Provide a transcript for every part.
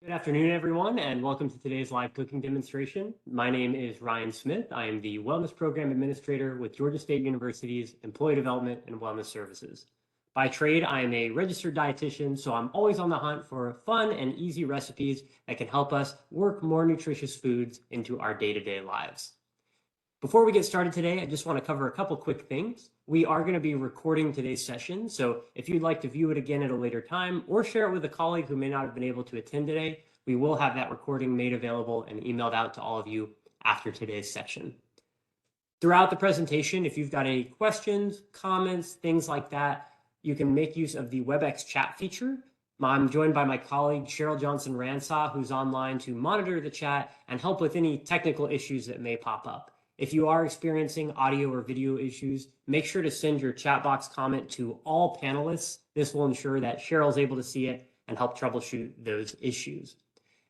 Good afternoon, everyone, and welcome to today's live cooking demonstration. My name is Ryan Smith. I am the Wellness Program Administrator with Georgia State University's Employee Development and Wellness Services. By trade, I am a registered dietitian, so I'm always on the hunt for fun and easy recipes that can help us work more nutritious foods into our day-to-day lives. Before we get started today, I just want to cover a couple quick things. We are going to be recording today's session, so if you'd like to view it again at a later time or share it with a colleague who may not have been able to attend today, we will have that recording made available and emailed out to all of you after today's session. Throughout the presentation, if you've got any questions, comments, things like that, you can make use of the WebEx chat feature. I'm joined by my colleague, Cheryl Johnson-Ransaw, who's online to monitor the chat and help with any technical issues that may pop up. If you are experiencing audio or video issues, make sure to send your chat box comment to all panelists. This will ensure that Cheryl's able to see it and help troubleshoot those issues.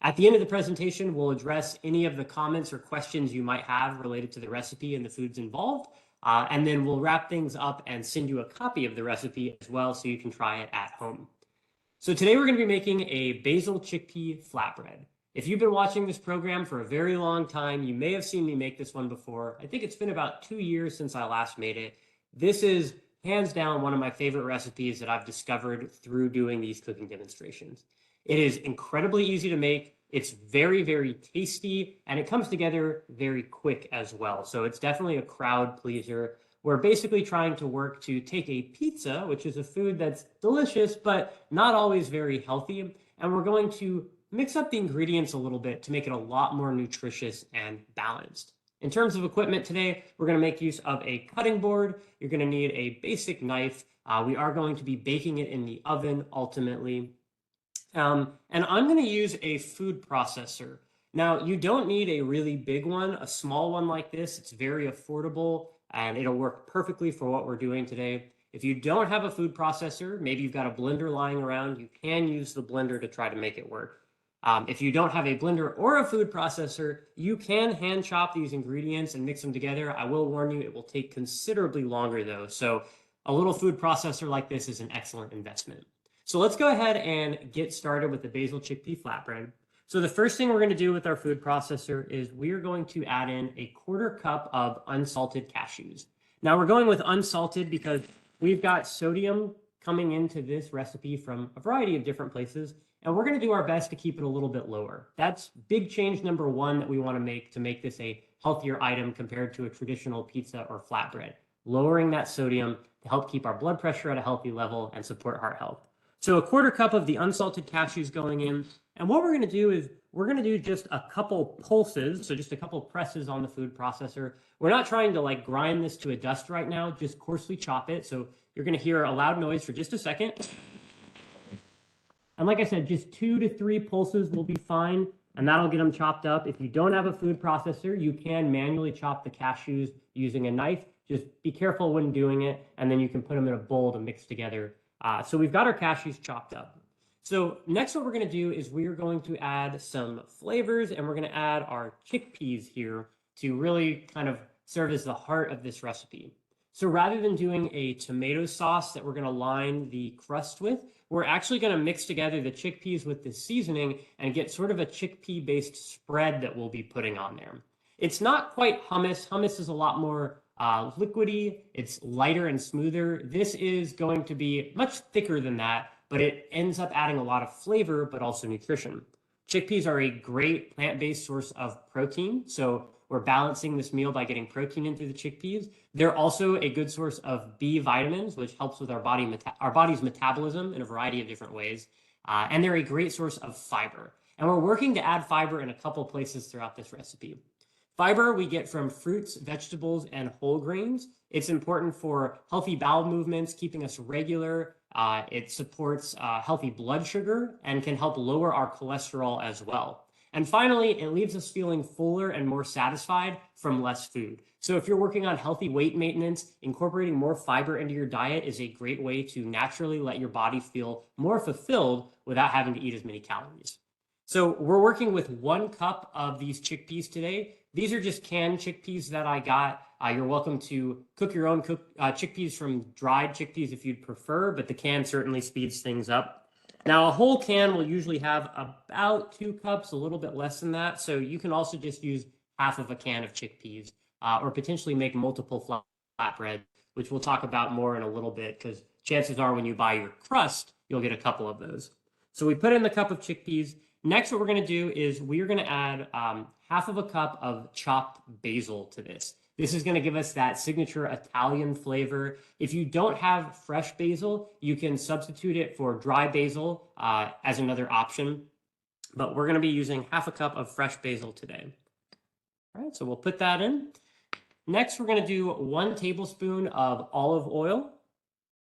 At the end of the presentation, we'll address any of the comments or questions you might have related to the recipe and the foods involved, and then we'll wrap things up and send you a copy of the recipe as well so you can try it at home. So today we're going to be making a basil chickpea flatbread. If you've been watching this program for a very long time, you may have seen me make this one before. I think it's been about 2 years since I last made it. This is hands down one of my favorite recipes that I've discovered through doing these cooking demonstrations. It is incredibly easy to make. It's very, very tasty, and it comes together very quick as well. So it's definitely a crowd pleaser. We're basically trying to work to take a pizza, which is a food that's delicious, but not always very healthy, and we're going to mix up the ingredients a little bit to make it a lot more nutritious and balanced. In terms of equipment today, we're going to make use of a cutting board. You're going to need a basic knife. We are going to be baking it in the oven ultimately. And I'm going to use a food processor. Now, you don't need a really big one. A small one like this, it's very affordable and it'll work perfectly for what we're doing today. If you don't have a food processor, maybe you've got a blender lying around, you can use the blender to try to make it work. If you don't have a blender or a food processor, you can hand chop these ingredients and mix them together. I will warn you, it will take considerably longer though. So a little food processor like this is an excellent investment. So let's go ahead and get started with the basil chickpea flatbread. So the first thing we're going to do with our food processor is we are going to add in a 1/4 cup of unsalted cashews. Now we're going with unsalted because we've got sodium coming into this recipe from a variety of different places, and we're going to do our best to keep it a little bit lower. That's big change number one that we want to make this a healthier item compared to a traditional pizza or flatbread. Lowering that sodium to help keep our blood pressure at a healthy level and support heart health. So a 1/4 cup of the unsalted cashews going in. And what we're going to do is we're going to do just a couple pulses, so just a couple presses on the food processor. We're not trying to like grind this to a dust right now, just coarsely chop it. So you're going to hear a loud noise for just a second. And like I said, just 2 to 3 pulses will be fine, and that'll get them chopped up. If you don't have a food processor, you can manually chop the cashews using a knife. Just be careful when doing it, and then you can put them in a bowl to mix together. So we've got our cashews chopped up. So next what we're going to do is we are going to add some flavors, and we're going to add our chickpeas here to really kind of serve as the heart of this recipe. So rather than doing a tomato sauce that we're going to line the crust with, we're actually going to mix together the chickpeas with the seasoning and get sort of a chickpea-based spread that we'll be putting on there. It's not quite hummus. Hummus is a lot more liquidy. It's lighter and smoother. This is going to be much thicker than that, but it ends up adding a lot of flavor, but also nutrition. Chickpeas are a great plant-based source of protein, so we're balancing this meal by getting protein into the chickpeas. They're also a good source of B vitamins, which helps with our body's metabolism in a variety of different ways. And they're a great source of fiber. And we're working to add fiber in a couple places throughout this recipe. Fiber we get from fruits, vegetables, and whole grains. It's important for healthy bowel movements, keeping us regular. It supports healthy blood sugar and can help lower our cholesterol as well. And finally, it leaves us feeling fuller and more satisfied from less food. So if you're working on healthy weight maintenance, incorporating more fiber into your diet is a great way to naturally let your body feel more fulfilled without having to eat as many calories. So we're working with 1 cup of these chickpeas today. These are just canned chickpeas that I got. You're welcome to cook your own chickpeas from dried chickpeas if you'd prefer, but the can certainly speeds things up. Now, a whole can will usually have about 2 cups, a little bit less than that. So you can also just use half of a can of chickpeas or potentially make multiple flatbread, which we'll talk about more in a little bit because chances are when you buy your crust, you'll get a couple of those. So we put in the cup of chickpeas. Next, what we're going to do is we are going to add half of a cup of chopped basil to this. This is going to give us that signature Italian flavor. If you don't have fresh basil, you can substitute it for dry basil as another option. But we're going to be using half a cup of fresh basil today. All right, so we'll put that in. Next, we're going to do 1 tablespoon of olive oil.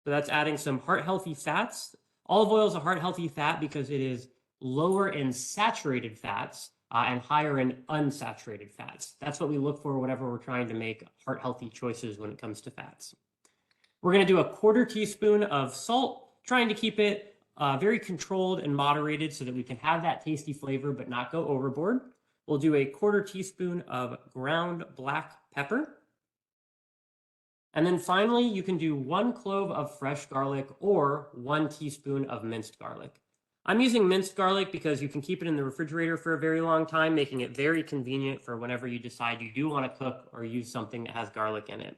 So that's adding some heart-healthy fats. Olive oil is a heart-healthy fat because it is lower in saturated fats and higher in unsaturated fats. That's what we look for whenever we're trying to make heart-healthy choices when it comes to fats. We're going to do a 1/4 teaspoon of salt, trying to keep it very controlled and moderated so that we can have that tasty flavor but not go overboard. We'll do a 1/4 teaspoon of ground black pepper. And then finally, you can do 1 clove of fresh garlic or 1 teaspoon of minced garlic. I'm using minced garlic because you can keep it in the refrigerator for a very long time, making it very convenient for whenever you decide you do want to cook or use something that has garlic in it.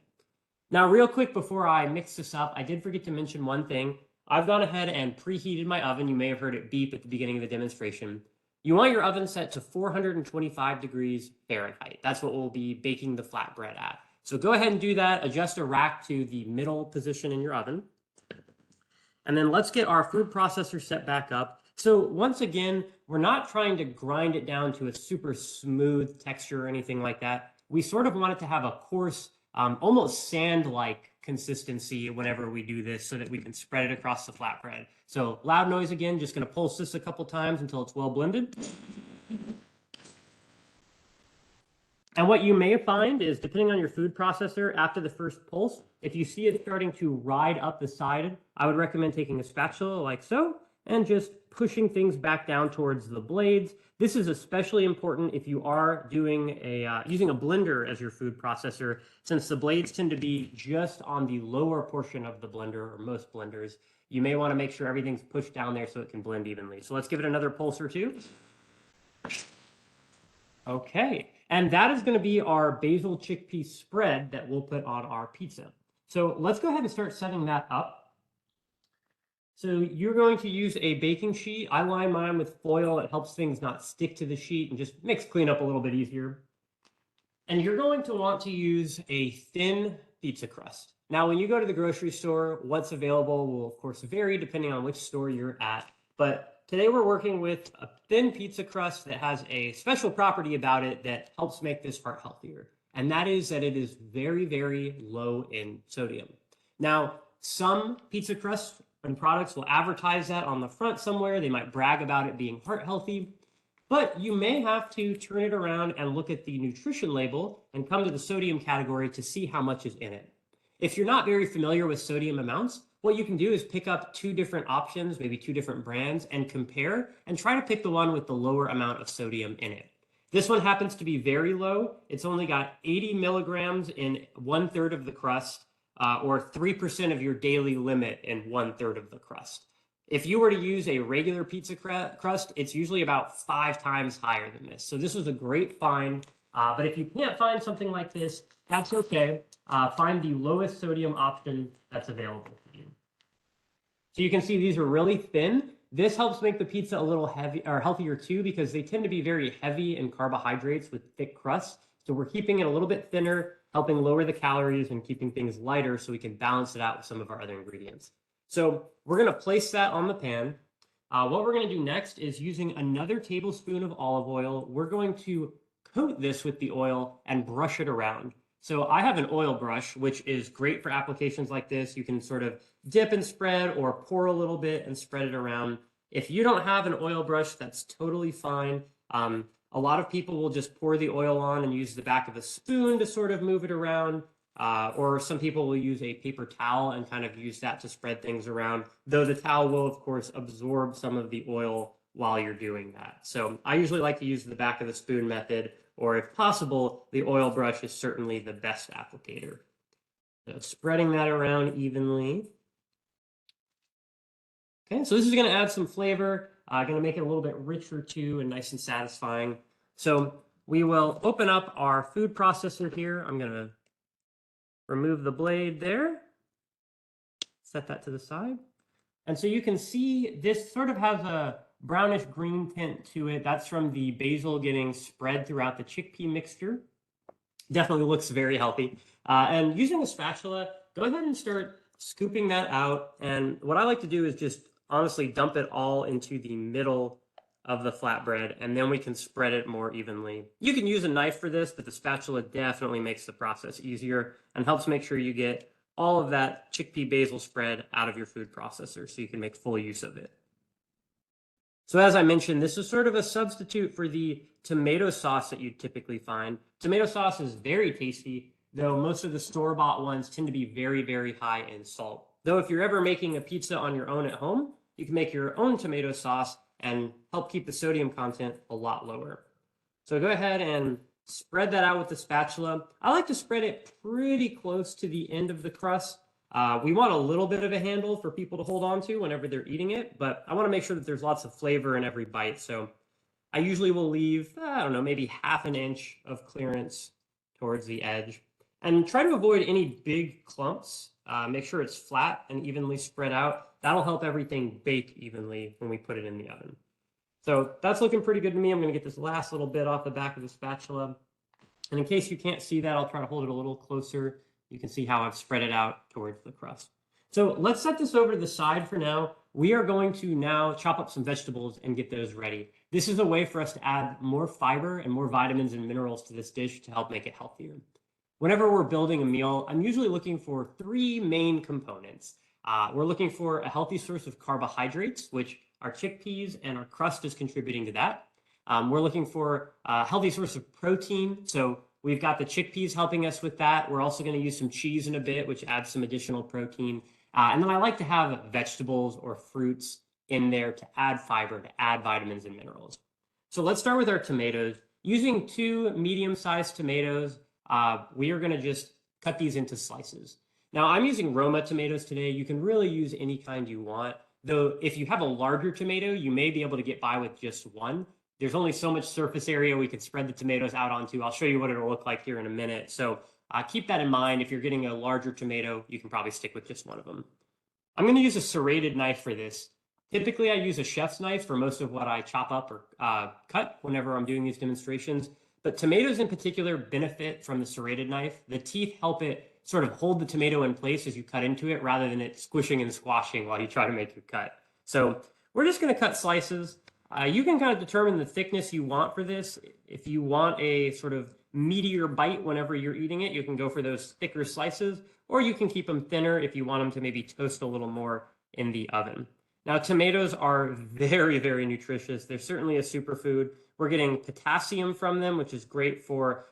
Now, real quick before I mix this up, I did forget to mention one thing. I've gone ahead and preheated my oven. You may have heard it beep at the beginning of the demonstration. You want your oven set to 425 degrees Fahrenheit. That's what we'll be baking the flatbread at. So go ahead and do that. Adjust a rack to the middle position in your oven. And then let's get our food processor set back up. So once again, we're not trying to grind it down to a super smooth texture or anything like that. We sort of want it to have a coarse, almost sand-like consistency whenever we do this so that we can spread it across the flatbread. So loud noise again, just going to pulse this a couple times until it's well blended. And what you may find is, depending on your food processor, after the first pulse, if you see it starting to ride up the side, I would recommend taking a spatula like so and just pushing things back down towards the blades. This is especially important if you are doing using a blender as your food processor, since the blades tend to be just on the lower portion of the blender, or most blenders. You may want to make sure everything's pushed down there so it can blend evenly. So let's give it another pulse or two. Okay, and that is going to be our basil chickpea spread that we'll put on our pizza. So let's go ahead and start setting that up. So you're going to use a baking sheet. I line mine with foil. It helps things not stick to the sheet and just makes cleanup a little bit easier. And you're going to want to use a thin pizza crust. Now, when you go to the grocery store, what's available will, of course, vary depending on which store you're at. But today we're working with a thin pizza crust that has a special property about it that helps make this heart healthier. And that is that it is very, very low in sodium. Now, some pizza crusts and products will advertise that on the front somewhere. They might brag about it being heart healthy. But you may have to turn it around and look at the nutrition label and come to the sodium category to see how much is in it. If you're not very familiar with sodium amounts, what you can do is pick up 2 different options, maybe 2 different brands, and compare and try to pick the one with the lower amount of sodium in it. This one happens to be very low. It's only got 80 milligrams in 1/3 of the crust, or 3% of your daily limit in 1/3 of the crust. If you were to use a regular pizza crust, it's usually about 5 times higher than this. So this was a great find. But if you can't find something like this, that's okay. Find the lowest sodium option that's available to you. So you can see these are really thin. This helps make the pizza a little heavy or healthier too, because they tend to be very heavy in carbohydrates with thick crusts. So we're keeping it a little bit thinner, helping lower the calories and keeping things lighter so we can balance it out with some of our other ingredients. So we're going to place that on the pan. What we're going to do next is, using another tablespoon of olive oil, we're going to coat this with the oil and brush it around. So I have an oil brush, which is great for applications like this. You can sort of dip and spread or pour a little bit and spread it around. If you don't have an oil brush, that's totally fine. A lot of people will just pour the oil on and use the back of a spoon to sort of move it around. Or some people will use a paper towel and kind of use that to spread things around, though the towel will, of course, absorb some of the oil while you're doing that. So I usually like to use the back of the spoon method, or if possible, the oil brush is certainly the best applicator. So spreading that around evenly. Okay, so this is going to add some flavor, going to make it a little bit richer too and nice and satisfying. So we will open up our food processor here. I'm going to remove the blade there, set that to the side. And so you can see this sort of has a brownish green tint to it. That's from the basil getting spread throughout the chickpea mixture. Definitely looks very healthy. And using a spatula, go ahead and start scooping that out. And what I like to do is just honestly dump it all into the middle of the flatbread, and then we can spread it more evenly. You can use a knife for this, but the spatula definitely makes the process easier and helps make sure you get all of that chickpea basil spread out of your food processor so you can make full use of it. So as I mentioned, this is sort of a substitute for the tomato sauce that you'd typically find. Tomato sauce is very tasty, though most of the store-bought ones tend to be very, very high in salt. Though if you're ever making a pizza on your own at home, you can make your own tomato sauce and help keep the sodium content a lot lower. So go ahead and spread that out with the spatula. I like to spread it pretty close to the end of the crust. We want a little bit of a handle for people to hold on to whenever they're eating it, but I want to make sure that there's lots of flavor in every bite. So I usually will leave, I don't know, maybe half an inch of clearance towards the edge. And try to avoid any big clumps. Make sure it's flat and evenly spread out. That'll help everything bake evenly when we put it in the oven. So that's looking pretty good to me. I'm going to get this last little bit off the back of the spatula. And in case you can't see that, I'll try to hold it a little closer. You can see how I've spread it out towards the crust. So let's set this over to the side for now. We are going to now chop up some vegetables and get those ready. This is a way for us to add more fiber and more vitamins and minerals to this dish to help make it healthier. Whenever we're building a meal, I'm usually looking for three main components. We're looking for a healthy source of carbohydrates, which our chickpeas and our crust is contributing to that. We're looking for a healthy source of protein. So we've got the chickpeas helping us with that. We're also going to use some cheese in a bit, which adds some additional protein. And then I like to have vegetables or fruits in there to add fiber, to add vitamins and minerals. So let's start with our tomatoes. Using 2 medium-sized tomatoes, we are going to just cut these into slices. Now, I'm using Roma tomatoes today. You can really use any kind you want, though if you have a larger tomato, you may be able to get by with just one. There's only so much surface area we could spread the tomatoes out onto. I'll show you what it'll look like here in a minute. So keep that in mind. If you're getting a larger tomato, you can probably stick with just one of them. I'm going to use a serrated knife for this. Typically, I use a chef's knife for most of what I chop up or cut whenever I'm doing these demonstrations. But tomatoes in particular benefit from the serrated knife. The teeth help it sort of hold the tomato in place as you cut into it rather than it squishing and squashing while you try to make your cut. So we're just going to cut slices. You can kind of determine the thickness you want for this. If you want a sort of meatier bite whenever you're eating it, you can go for those thicker slices, or you can keep them thinner if you want them to maybe toast a little more in the oven. Now, tomatoes are very, very nutritious. They're certainly a superfood. We're getting potassium from them, which is great for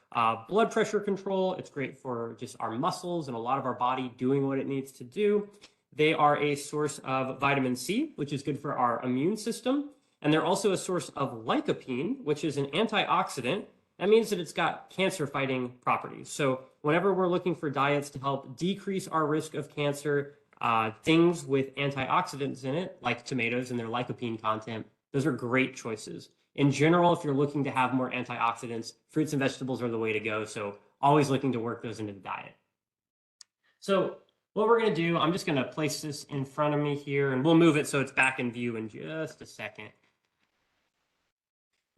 blood pressure control. It's great for just our muscles and a lot of our body doing what it needs to do. They are a source of vitamin C, which is good for our immune system. And they're also a source of lycopene, which is an antioxidant. That means that it's got cancer-fighting properties. So whenever we're looking for diets to help decrease our risk of cancer, things with antioxidants in it, like tomatoes and their lycopene content, those are great choices. In general, if you're looking to have more antioxidants, fruits and vegetables are the way to go. So always looking to work those into the diet. So what we're going to do, I'm just going to place this in front of me here, and we'll move it so it's back in view in just a second.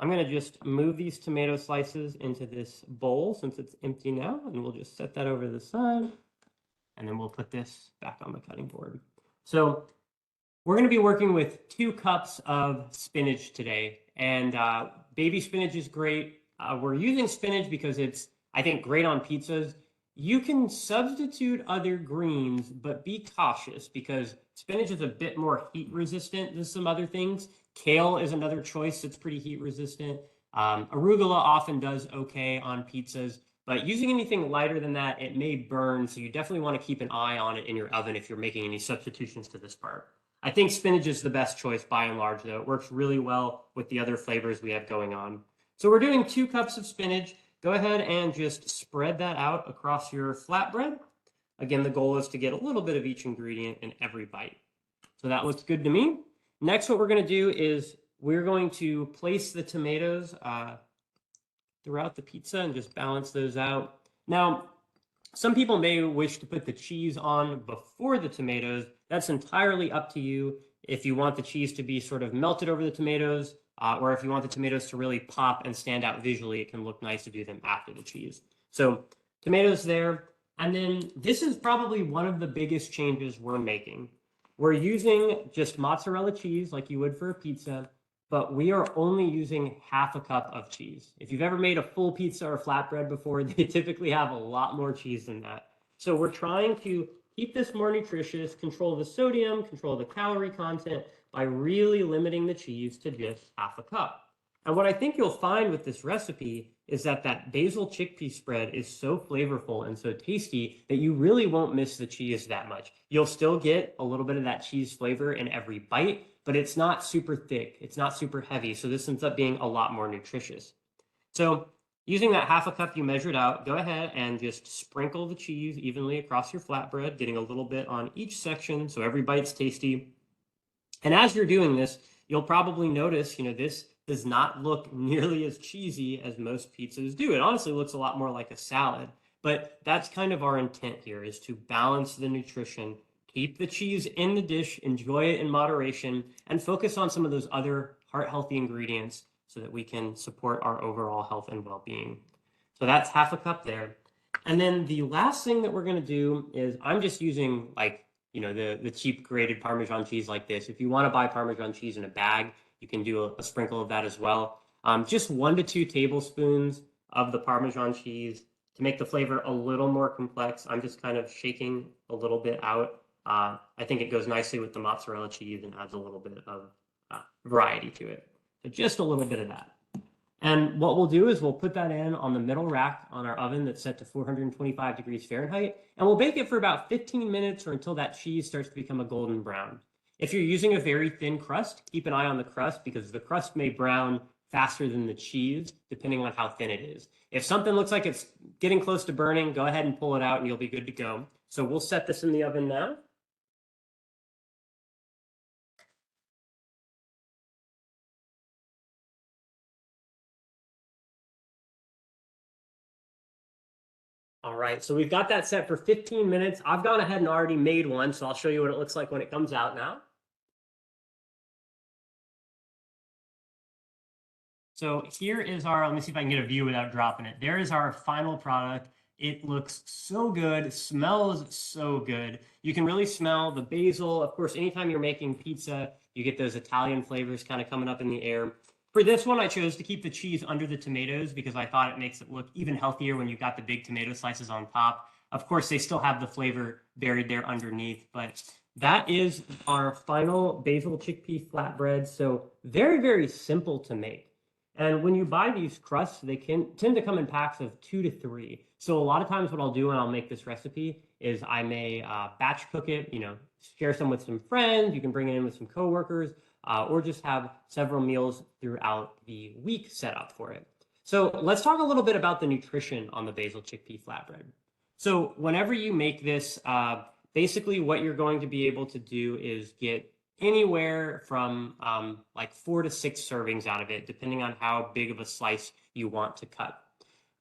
I'm going to just move these tomato slices into this bowl since it's empty now, and we'll just set that over to the side, and then we'll put this back on the cutting board. So we're going to be working with 2 cups of spinach today, and baby spinach is great. We're using spinach because it's, I think, great on pizzas. You can substitute other greens, but be cautious because spinach is a bit more heat resistant than some other things. Kale is another choice that's pretty heat resistant. Arugula often does okay on pizzas, but using anything lighter than that, it may burn. So you definitely want to keep an eye on it in your oven if you're making any substitutions to this part. I think spinach is the best choice by and large, though. It works really well with the other flavors we have going on. So we're doing 2 cups of spinach. Go ahead and just spread that out across your flatbread. Again, the goal is to get a little bit of each ingredient in every bite. So that looks good to me. Next, what we're going to do is we're going to place the tomatoes throughout the pizza and just balance those out. Now, some people may wish to put the cheese on before the tomatoes. That's entirely up to you. If you want the cheese to be sort of melted over the tomatoes, or if you want the tomatoes to really pop and stand out visually, it can look nice to do them after the cheese. So tomatoes there. And then this is probably one of the biggest changes we're making. We're using just mozzarella cheese like you would for a pizza, but we are only using half a cup of cheese. If you've ever made a full pizza or flatbread before, they typically have a lot more cheese than that. So we're trying to keep this more nutritious, control the sodium, control the calorie content by really limiting the cheese to just half a cup. And what I think you'll find with this recipe is that basil chickpea spread is so flavorful and so tasty that you really won't miss the cheese that much. You'll still get a little bit of that cheese flavor in every bite, but it's not super thick. It's not super heavy. So this ends up being a lot more nutritious. So using that half a cup you measured out, go ahead and just sprinkle the cheese evenly across your flatbread, getting a little bit on each section so every bite's tasty. And as you're doing this, you'll probably notice, this does not look nearly as cheesy as most pizzas do. It honestly looks a lot more like a salad, but that's kind of our intent here, is to balance the nutrition, keep the cheese in the dish, enjoy it in moderation, and focus on some of those other heart-healthy ingredients so that we can support our overall health and well-being. So that's half a cup there. And then the last thing that we're going to do is I'm just using the cheap grated Parmesan cheese like this. If you want to buy Parmesan cheese in a bag, you can do a sprinkle of that as well. Just 1 to 2 tablespoons of the Parmesan cheese to make the flavor a little more complex. I'm just kind of shaking a little bit out. I think it goes nicely with the mozzarella cheese and adds a little bit of variety to it. So just a little bit of that. And what we'll do is we'll put that in on the middle rack on our oven that's set to 425 degrees Fahrenheit, and we'll bake it for about 15 minutes or until that cheese starts to become a golden brown. If you're using a very thin crust, keep an eye on the crust because the crust may brown faster than the cheese, depending on how thin it is. If something looks like it's getting close to burning, go ahead and pull it out and you'll be good to go. So we'll set this in the oven now. All right, so we've got that set for 15 minutes. I've gone ahead and already made one, so I'll show you what it looks like when it comes out now. So here is let me see if I can get a view without dropping it. There is our final product. It looks so good, smells so good. You can really smell the basil. Of course, anytime you're making pizza, you get those Italian flavors kind of coming up in the air. For this one, I chose to keep the cheese under the tomatoes because I thought it makes it look even healthier when you've got the big tomato slices on top. Of course, they still have the flavor buried there underneath, but that is our final basil chickpea flatbread. So very, very simple to make. And when you buy these crusts, they tend to come in packs of 2 to 3. So a lot of times what I'll do when I'll make this recipe is I may batch cook it, share some with some friends. You can bring it in with some coworkers, or just have several meals throughout the week set up for it. So let's talk a little bit about the nutrition on the basil chickpea flatbread. So whenever you make this, basically what you're going to be able to do is get anywhere from like 4 to 6 servings out of it, depending on how big of a slice you want to cut.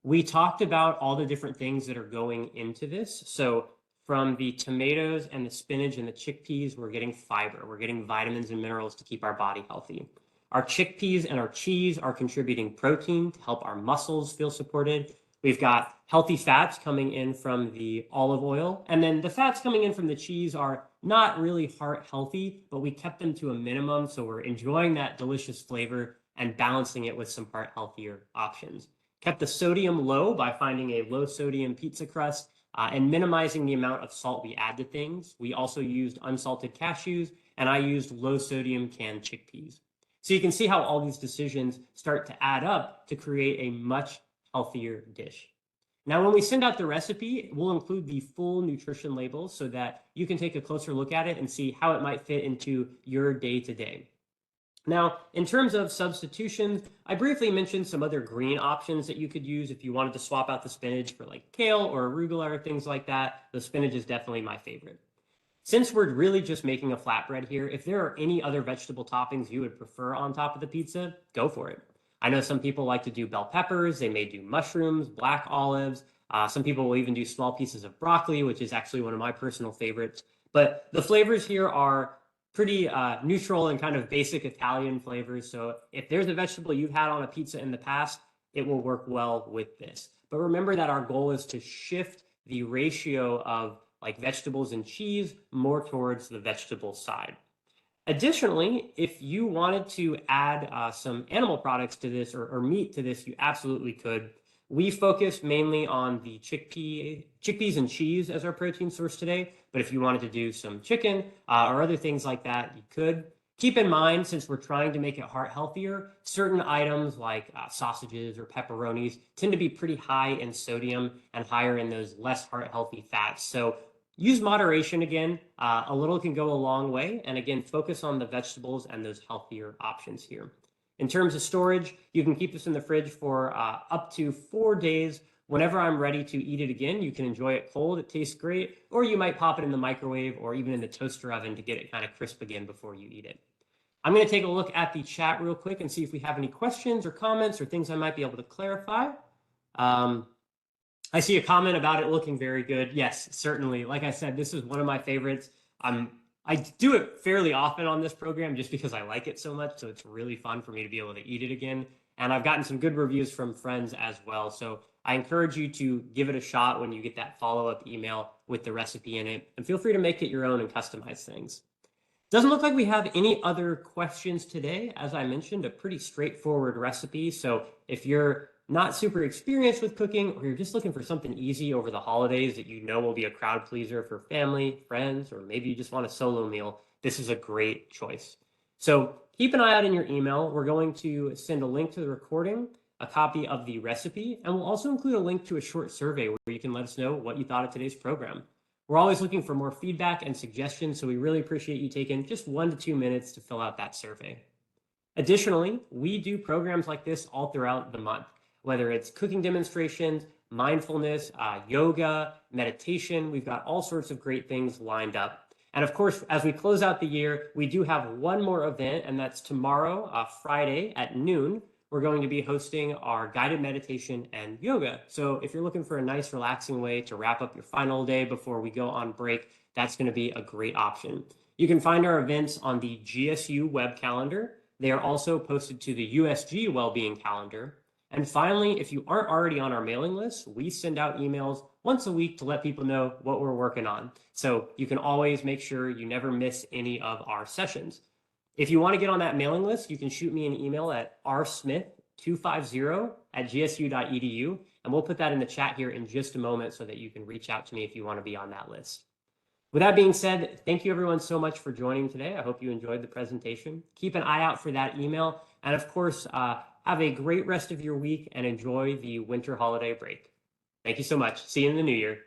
We talked about all the different things that are going into this. So from the tomatoes and the spinach and the chickpeas, we're getting fiber. We're getting vitamins and minerals to keep our body healthy. Our chickpeas and our cheese are contributing protein to help our muscles feel supported. We've got healthy fats coming in from the olive oil. And then the fats coming in from the cheese are not really heart healthy, but we kept them to a minimum. So we're enjoying that delicious flavor and balancing it with some heart healthier options. Kept the sodium low by finding a low sodium pizza crust and minimizing the amount of salt we add to things. We also used unsalted cashews, and I used low sodium canned chickpeas. So you can see how all these decisions start to add up to create a much healthier dish. Now, when we send out the recipe, we'll include the full nutrition labels so that you can take a closer look at it and see how it might fit into your day-to-day. Now, in terms of substitutions, I briefly mentioned some other green options that you could use if you wanted to swap out the spinach for like kale or arugula or things like that. The spinach is definitely my favorite. Since we're really just making a flatbread here, if there are any other vegetable toppings you would prefer on top of the pizza, go for it. I know some people like to do bell peppers. They may do mushrooms, black olives. Some people will even do small pieces of broccoli, which is actually one of my personal favorites. But the flavors here are pretty neutral and kind of basic Italian flavors. So if there's a vegetable you've had on a pizza in the past, it will work well with this. But remember that our goal is to shift the ratio of like vegetables and cheese more towards the vegetable side. Additionally, if you wanted to add some animal products to this or meat to this, you absolutely could. We focus mainly on the chickpeas and cheese as our protein source today, but if you wanted to do some chicken or other things like that, you could. Keep in mind, since we're trying to make it heart healthier, certain items like sausages or pepperonis tend to be pretty high in sodium and higher in those less heart healthy fats. So use moderation again. A little can go a long way. And again, focus on the vegetables and those healthier options here. In terms of storage, you can keep this in the fridge for up to 4 days. Whenever I'm ready to eat it again, you can enjoy it cold. It tastes great. Or you might pop it in the microwave or even in the toaster oven to get it kind of crisp again before you eat it. I'm going to take a look at the chat real quick and see if we have any questions or comments or things I might be able to clarify. I see a comment about it looking very good. Yes, certainly. Like I said, this is one of my favorites. I do it fairly often on this program just because I like it so much. So it's really fun for me to be able to eat it again. And I've gotten some good reviews from friends as well. So I encourage you to give it a shot when you get that follow-up email with the recipe in it. And feel free to make it your own and customize things. Doesn't look like we have any other questions today. As I mentioned, a pretty straightforward recipe. So if you're not super experienced with cooking, or you're just looking for something easy over the holidays that you know will be a crowd pleaser for family, friends, or maybe you just want a solo meal, this is a great choice. So keep an eye out in your email. We're going to send a link to the recording, a copy of the recipe, and we'll also include a link to a short survey where you can let us know what you thought of today's program. We're always looking for more feedback and suggestions, so we really appreciate you taking just 1 to 2 minutes to fill out that survey. Additionally, we do programs like this all throughout the month. Whether it's cooking demonstrations, mindfulness, yoga, meditation, we've got all sorts of great things lined up. And of course, as we close out the year, we do have one more event, and that's tomorrow, Friday at noon. We're going to be hosting our guided meditation and yoga. So if you're looking for a nice, relaxing way to wrap up your final day before we go on break, that's going to be a great option. You can find our events on the GSU web calendar. They are also posted to the USG Wellbeing calendar. And finally, if you aren't already on our mailing list, we send out emails once a week to let people know what we're working on. So you can always make sure you never miss any of our sessions. If you want to get on that mailing list, you can shoot me an email at rsmith250@gsu.edu, and we'll put that in the chat here in just a moment so that you can reach out to me if you want to be on that list. With that being said, thank you everyone so much for joining today. I hope you enjoyed the presentation. Keep an eye out for that email. And of course, have a great rest of your week and enjoy the winter holiday break. Thank you so much. See you in the new year.